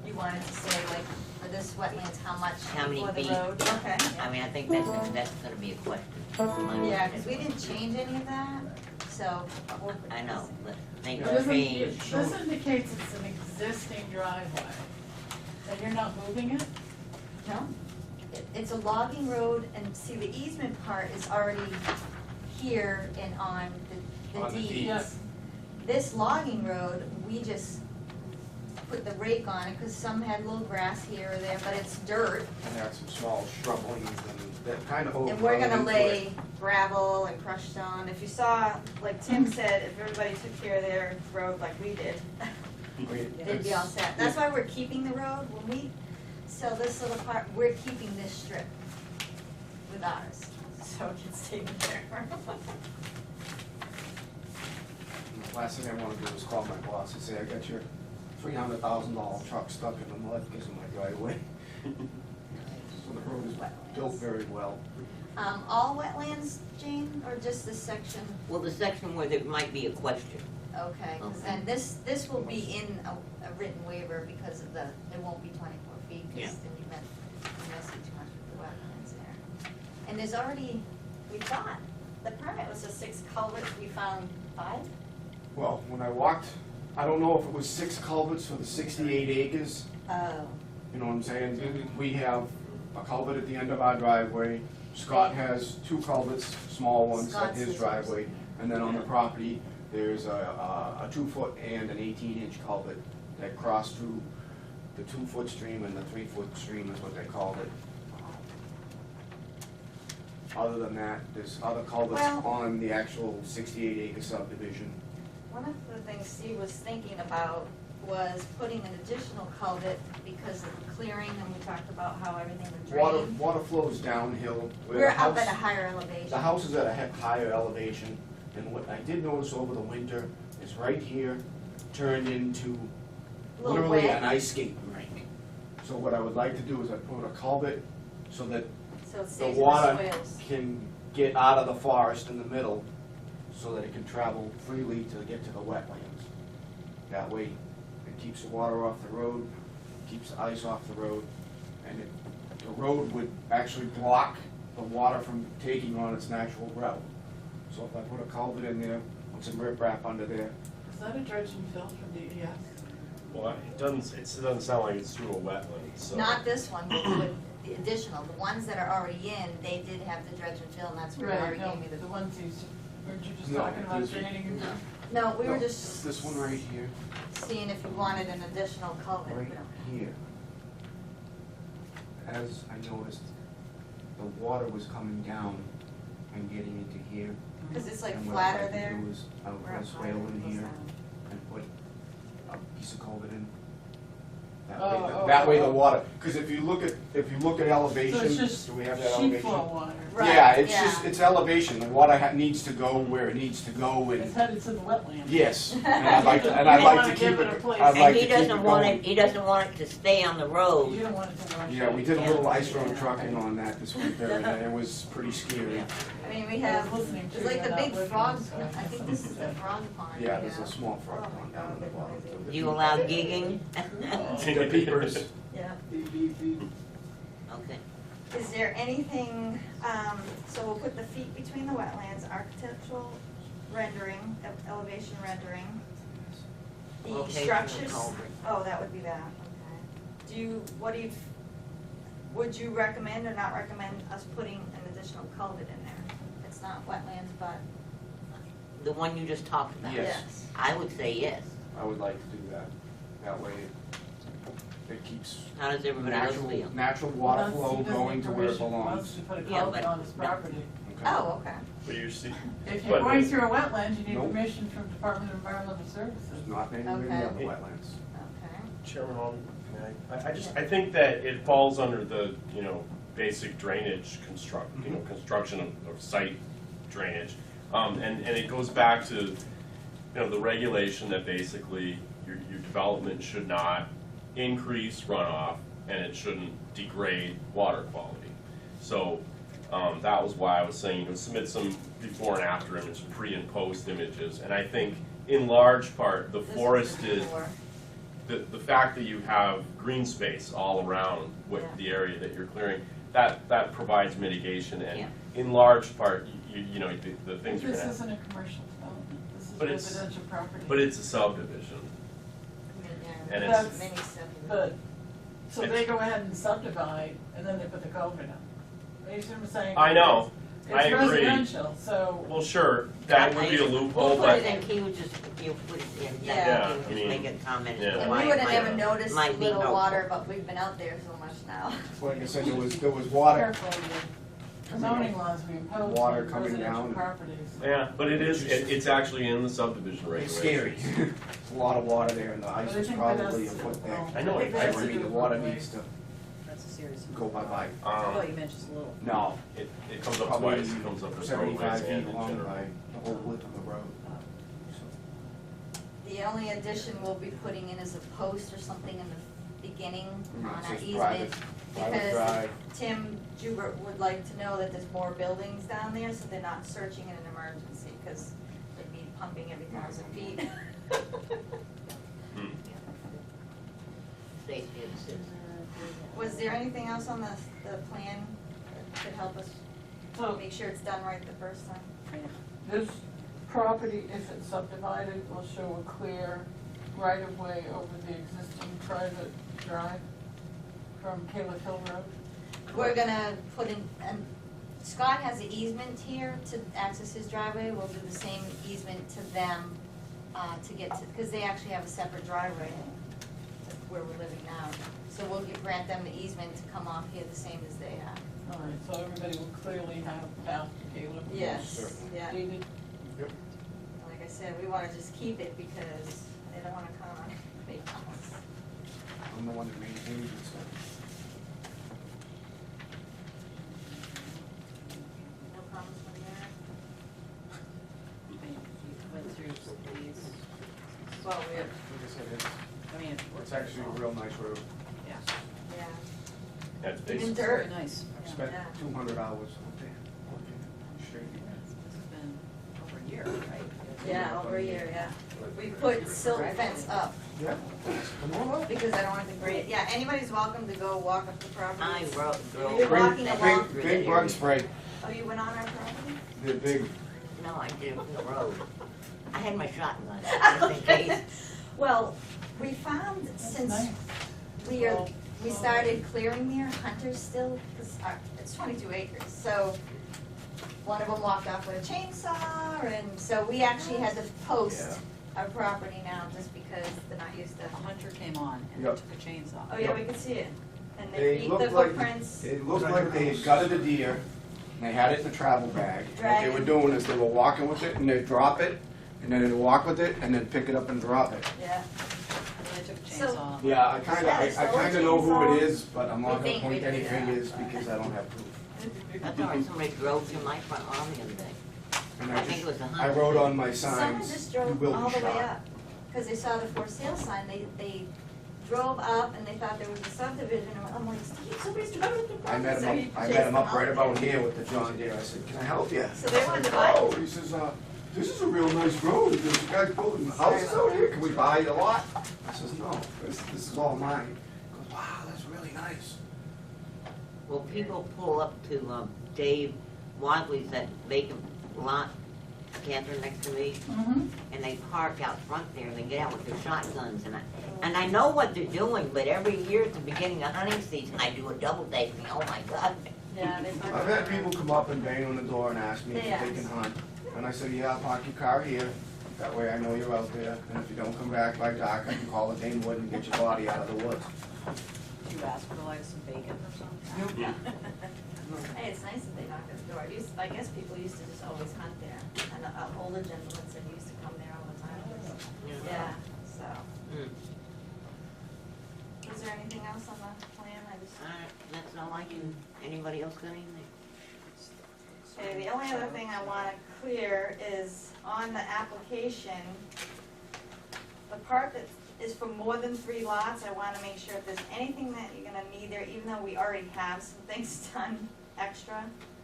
You wanted to say, like, for this wetlands, how much How many for the feet? road? Okay. I mean, I think that's gonna be a question. Yeah, because we didn't change any of that, so. we'll- I know, but things This change. indicates it's an existing driveway, and you're not moving it? No, it's a logging road, and see, the easement part is already here and on the On the deeds. deeds. This logging road, we just put the rake on it, because some had little grass here or there, but it's dirt. And there are some small shrubberies and that kind of And we're gonna overgrown into lay it. gravel and crushed stone. If you saw, like Tim said, if everybody took care of their road like we did, they'd be all set. That's why we're keeping the road. When we sell this little part, we're keeping this strip with ours, so it gets taken care of. Last thing I wanna do is call my boss and say, I got your $300,000 truck stuck in the mud because of my driveway. So the road is built very well. All wetlands, Jane, or just this section? Well, the section where there might be a question. Okay, because Okay. then this will be in a written waiver because of the, it won't be 24 feet, Yeah. because then you mess it too much with the wetlands there. And there's already, we thought, the permit was a 6 culverts, we found 5? Well, when I walked, I don't know if it was 6 culverts for the 68 acres. Oh. You know what I'm saying? We have a culvert at the end of our driveway. Scott has 2 culverts, small ones, at Scott's his is driveway. And then on the property, there's a 2-foot and an 18-inch culvert that cross through the 2-foot stream and the 3-foot stream is what they called it. Other than that, there's other culverts Well- on the actual 68-acre subdivision. One of the things Steve was thinking about was putting an additional culvert because of the clearing, and we talked about how everything would drain. Water flows downhill. where We're the up at a house- higher elevation. The house is at a higher elevation, and what I did notice over the winter is right here turned into A little literally wet. an ice skating rink. So what I would like to do is I put a culvert so that So it the stays in the water swales. can get out of the forest in the middle, so that it can travel freely to get to the wetlands. That way, it keeps the water off the road, keeps the ice off the road, and the road would actually block the water from taking on its natural route. So if I put a culvert in there, with some riprap under there, Is that a dredge and fill from DES? Well, it doesn't sound like it's through a wetland, so. Not this one, but the additional, the ones that are already in, they did have the dredge and fill, and that's where they Right, already no, gave me the the. ones you, weren't you just No, talking about this- draining and? No, we were no, just this one right here, seeing if you wanted an additional culvert. right here. As I noticed, the water was coming down and getting into here. Because it's like And what flatter I'd like to there. do is I would We're put up a swale higher, in it goes here down. and put a piece of culvert in. That Oh, way, oh, that way the oh. water, because if you look at elevation, So it's just do we have that sheet elevation? flow water. Right, Yeah, it's yeah. just, it's elevation, the water needs to go where it needs to go It's and, headed to the wetland. yes, and I'd like to, You and I'd may like wanna to give keep it a it, place. I'd like And to he keep it doesn't want going. it, he doesn't want it to stay on the You road. don't want it to wash. Yeah, we did a little Yeah. ice road trucking on that this winter, and it was pretty scary. I mean, we I have, was listening to it's like you the and big not living, frog, so I guess think I'm this is the upset. frog pond. Yeah, we there's a have. small frog Oh my pond down God, in the they're bottom. noisy. Do you allow gigging? The peepers. Yeah. Okay. Is there anything, so we'll put the feet between the wetlands, architectural rendering, elevation rendering. The Location of structures, culvert. oh, that would be that, okay. Would you recommend or not recommend us putting an additional culvert in there? It's not wetlands, but. The one you just talked about? Yes. I would say yes. I would like to do that. That way it keeps How does everybody else feel? natural He water wants- flow he doesn't going need to where it permission. He belongs. wants to put a Yeah, culvert but- on his property. Okay. Oh, okay. But you see, If you're But- going through a wetland, you need Nope. permission from Department of Environmental Services. It's not anywhere Okay. near the wetlands. Okay. Chairman Holman, I think that it falls under the, basic drainage construction of site drainage. And it goes back to, the regulation that basically your development should not increase runoff and it shouldn't degrade water quality. So, that was why I was saying, submit some before and after images, pre and post images. And I think in large part, the This is forested, before. the fact that you have green space all around what Yeah. the area that you're clearing, that provides mitigation, and Yeah. in large part, the things you're This gonna have. isn't a commercial development, this is But it's- residential property. But it's a subdivision. Yeah, And it's- mini subdivision. But, so they go ahead and subdivide, and then they put the culvert in. You see what I'm saying? I know, I It's agree. residential, so, Well, sure, that would be a loophole, We'll put but it in, he would just, he'll put it in, Yeah. that he I would mean, just make a comment as yeah. to And why we it would have might- never noticed the might be little helpful. water, but we've been out there so much now. Like I said, there was water, careful with the zoning laws we impose Water on coming residential down. properties. yeah, but it's actually in the subdivision it's regulations. scary. A lot of water there, and the ice But I is think that probably a has- foot thick. I know, I think I that's I agree. mean, the water needs to That's a serious. go bye-bye. I thought you meant just a little. No, It comes up probably twice, it comes up as 75 roadways feet and in long general. by the whole width of the road. The only addition we'll be putting in is a post or something in the beginning on It's our just easement. private Because drive. Tim Jubert would like to know that there's more buildings down there, so they're not searching in an emergency, because they'd be pumping every 1,000 feet. Safety of the citizens. Was there anything else on the plan that could help us So make sure it's done right the first time? this property, if it's subdivided, will show a clear right-of-way over the existing private drive from Caleb Hill Road. We're gonna put in, and Scott has an easement here to access his driveway, we'll do the same easement to them, to get to, because they actually have a separate driveway where we're living now. So we'll grant them the easement to come off here the same as they have. All right, so everybody will clearly have a path to Caleb. Yes, yeah. David? Like I said, we wanna just keep it because they don't wanna come on big house. I'm the one that maintains it, so. No problems from there? Went through these, Well, we have, Like I said, it's, I mean, it's actually a real nice road. yeah, yeah, That's even basic. very dirt. nice. I've spent Yeah. 200 hours out there working straight. This has been over a year, right? Yeah, over a year, yeah. We put silt fence up Yeah, come on up. because I don't want to grade. Yeah, anybody's welcome to go walk up the property. I drove You're through walking along. through Big that bug area. spray, Oh, you went on our property? they're big. No, I did it from the road. I had my shotgun, just in case. Well, we found That's since nice. we started clearing there, hunters still, because it's 22 acres, so one of them walked off with a chainsaw, and so we actually had to post our property now just because they're not used to. A hunter came on and Yep. took a chainsaw. Oh, yeah, we could see it. And They they eat the looked like, footprints. it looked like they had gutted a deer, and they had it in a travel bag. What they were Dragging. doing is they were walking with it, and they'd drop it, and then they'd walk with it, and then pick it up and drop it. Yeah. And they took a So- chainsaw. Yeah, I That kinda is know who chainsaw. it is, but I'm not We gonna think we point any do. fingers because I don't have proof. I thought somebody drove through my front lawn the other day. And I think it was a I hunter. wrote on my Someone signs, just you drove will all be the way shot. up, because they saw the for sale sign, they drove up and they thought there was a subdivision, and I'm like, Steve, somebody's driving through the I met property." him So up, I he met him chased up right them about out there. here with the John Deere. I said, can I help you? So they wanted to I buy said, it. "Oh," he says, this is a real nice road. There's you guys building houses out here. Can we buy a lot? I says, no, this is all mine. He goes, wow, that's really nice. Well, people pull up to Dave Wadley's, that vacant lot, Catherine next to me, Mm-hmm. and they park out front there, and they get out with their shotguns, and I know what they're doing, but every year at the beginning of hunting season, I do a double take, and oh my God. Yeah, they parked. I've had people come up and bang on the door and ask me if They they ask. can hunt. And I said, yeah, I'll park your car here. That way I know you're out there. And if you don't come back by dark, I can call the Dane Wood and get your body out of the woods. Did you ask for like some bacon or something? Hey, it's nice that they knock at the door. I guess people used to just always hunt there, and an older gentleman said he used to come there all the time. Yeah, so. Mm. Is there anything else on the plan? I just. All right, that's all I can, anybody else got anything? Okay, the only other thing I want to clear is on the application, the part that is for more than 3 lots, I want to make sure if there's anything that you're going to need there, even though we already have some things done extra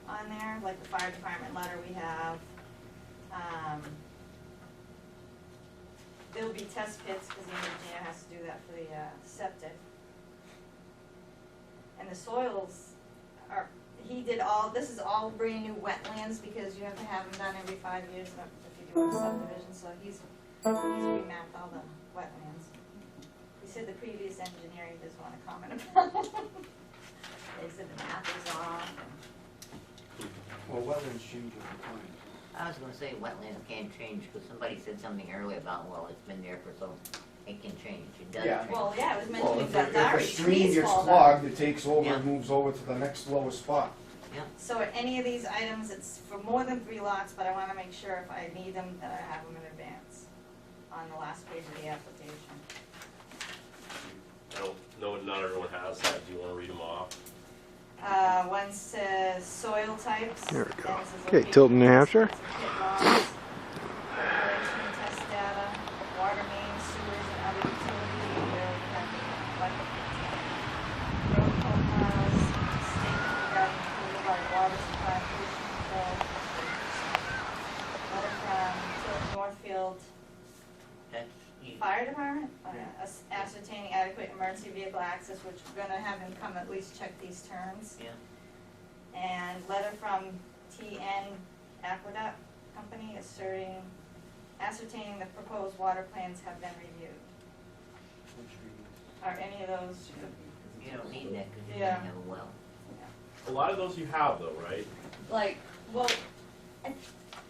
on there, like the fire department letter we have. There'll be test pits, because the engineer has to do that for the septic. And the soils are, he did all, this is all brand new wetlands, because you have to have them done every 5 years if you do a subdivision, so he's remapped all the wetlands. He said the previous engineer, he doesn't want to comment about. They said the map is off. Well, wetlands change over time. I was gonna say wetlands can't change, because somebody said something earlier about, well, it's been there for so, it can change, it does Yeah. change. Well, yeah, it was Well, mentioned if that a Dari stream trees gets fall down. clogged, it takes over Yeah. and moves over to the next lowest spot. So at any of these items, it's for more than 3 lots, but I want to make sure if I need them, that I have them in advance on the last page of the application. I don't know, not everyone has that. Do you want to read them off? One says soil types. There we go. then it says Okay, location, Tilton, New Hampshire. pit loss, operation test data, water main fire department, ascertaining adequate emergency vehicle access, which we're gonna have him come at least check these turns. Yeah. And letter from TN Aqueduct Company ascertaining the proposed water plans have been reviewed. Are any of those? You don't need that because you Yeah. don't have a well. A lot of those you have though, right? Like, well,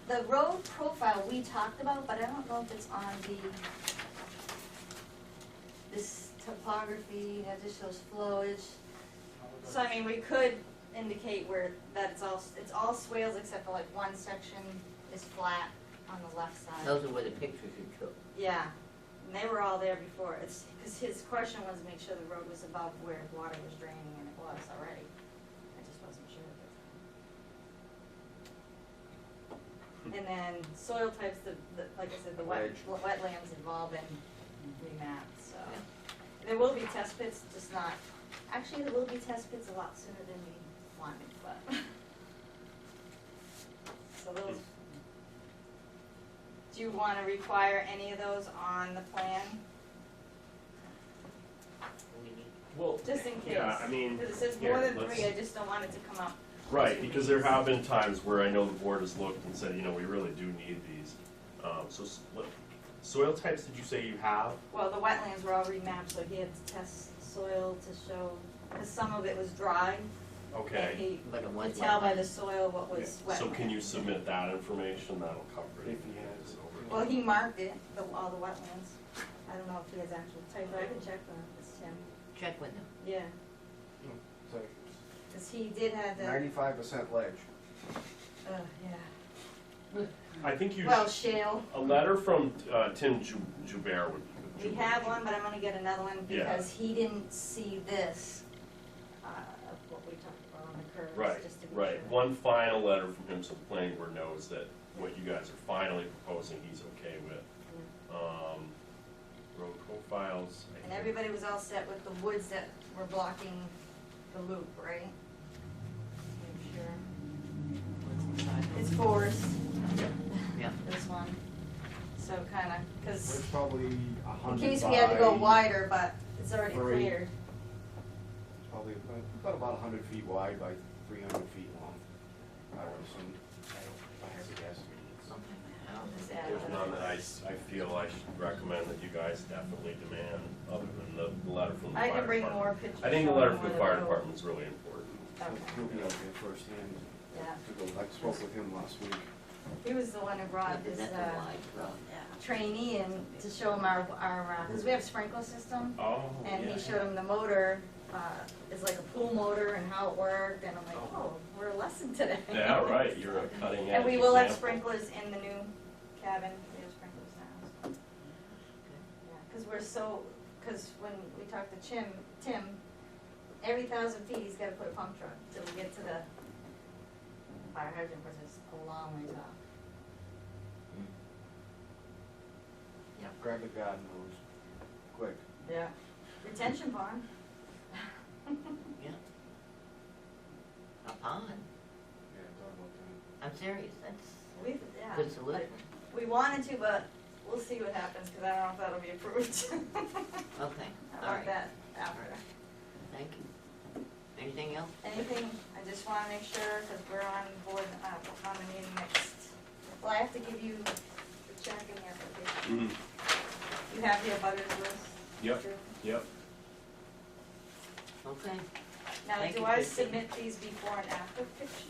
the road profile we talked about, but I don't know if it's on this topography, that just shows flowage. So I mean, we could indicate where, that it's all swales except for like one section is flat on the left side. Those are where the pictures you took. Yeah, and they were all there before. It's, because his question was to make sure the road was above where water was draining, and it was already. I just wasn't sure at the time. And then soil types, like I said, the wetlands involved in remapped, so. There will be test pits, just not, actually, there will be test pits a lot sooner than we wanted, but. So those. Do you wanna require any of those on the plan? We need, Well, Just in case. yeah, I mean, Because it says here, more than let's- three, I just don't want it to come up. Right, because there have been times where I know the board has looked and said, you know, we really do need these. So what soil types did you say you have? Well, the wetlands were all remapped, so he had to test soil to show, because some of it was dry. And Okay. he but it was could tell by the wetland. soil what was wet. So can you submit that information? That'll cover it. If he has. Well, he marked it, all the wetlands. I don't know if he has actual type, but I can check with him, it's him. Check with them. Yeah, So because he did have the, 95% ledge. yeah. I think you, Well, shale. a letter from Tim Joubert would. We have one, but I'm gonna get another one Yeah. because he didn't see this, of what we talked about on the curves, Right, just to be right. sure. One final letter from him so the planning board knows that what you guys are finally proposing, he's okay with. Road profiles. I And think- everybody was all set with the woods that were blocking the loop, right? Make sure. It's forest. Yeah. This one. So kinda, It's cause probably in 100 case we had to go by- wider, but it's already Three. cleared. It's probably about 100 feet wide by 300 feet long, I would assume. If I had to guess. Just add There's that. none that I feel I should recommend that you guys definitely demand, other than the letter from the I fire can bring department. more pictures. I think the showing letter from more the of fire road. department is really important. He'll be out there firsthand Yeah, to go. I spoke with him last week. he was the one who brought Because this, that's a wide road. trainee in to show him our, cause we have sprinkler system. Oh, And yeah. he showed him the motor, it's like a pool motor and how it worked, and I'm like, oh, we're a lesson today. Yeah, right, you're a cutting edge And we will have example. sprinklers in the new cabin, we have sprinklers now, so. Yeah, cause we're so, cause when we talked to Tim, every 1,000 feet, he's gotta put a pump truck till we get to the fire hydrant, cause it's a long ways off. Grab the garden hose, quick. Yeah. Retention pond. Yeah. A pond. Yeah, thought about that. I'm serious, that's We, yeah. a good solution. We wanted to, but we'll see what happens, cause I don't know if that'll be approved. Okay, How all about right, that after? thank you. Anything else? Anything, I just wanna make sure, cause we're on board, on the meeting next. Well, I have to give you the check and the application. Mhm. You have the abutters list? Yep. too? Yep. Okay. Now, Thank do you, I Christine. submit these before and after pictures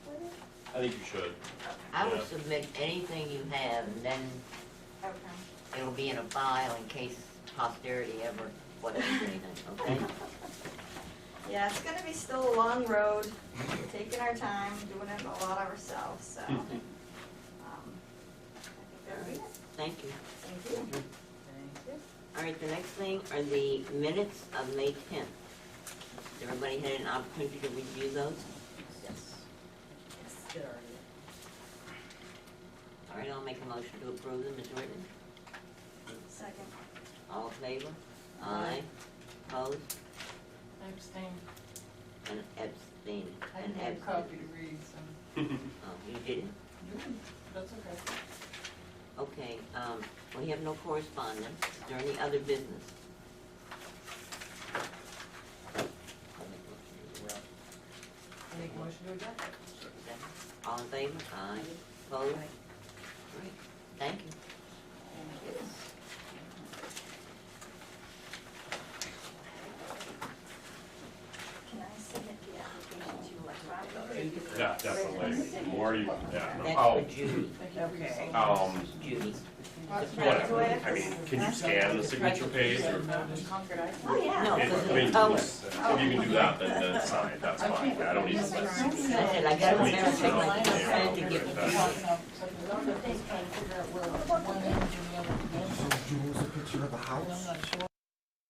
with it? I think you should. I would Yeah. submit anything you have, and then Okay. it'll be in a file in case posterity ever whatever anything, okay? Yeah, it's gonna be still a long road, we're taking our time, doing it a lot ourselves, so. I think that'll be it. Thank you. Thank you. Thank you. All right, the next thing are the minutes of May 10th. Everybody had an opportunity to review those? Yes. Yes, good already. All right, I'll make a motion to approve them as written. Second. All in favor? Aye. Opposed? I abstain. And abstained. I And didn't have a abstained. copy to read, so. Oh, you didn't? That's okay. Okay, we have no correspondence. Is there any other business? Make a motion to adjourn. All in favor? Aye. Opposed? Great. Thank you. Can I submit the application to you electronically? Yeah, definitely. The more you, yeah. That's for Judy. Okay. Judy. Whatever. I mean, can you scan the signature page or? Concord Ice. Oh, yeah. No, I because mean, it's color. if you can do that, then it's fine, that's fine. I don't need to. I said, I got to remember to take my consent to get That's- So the other, just trying to figure out where one end and the other goes. Shows Jules a picture of the house. I'm not sure.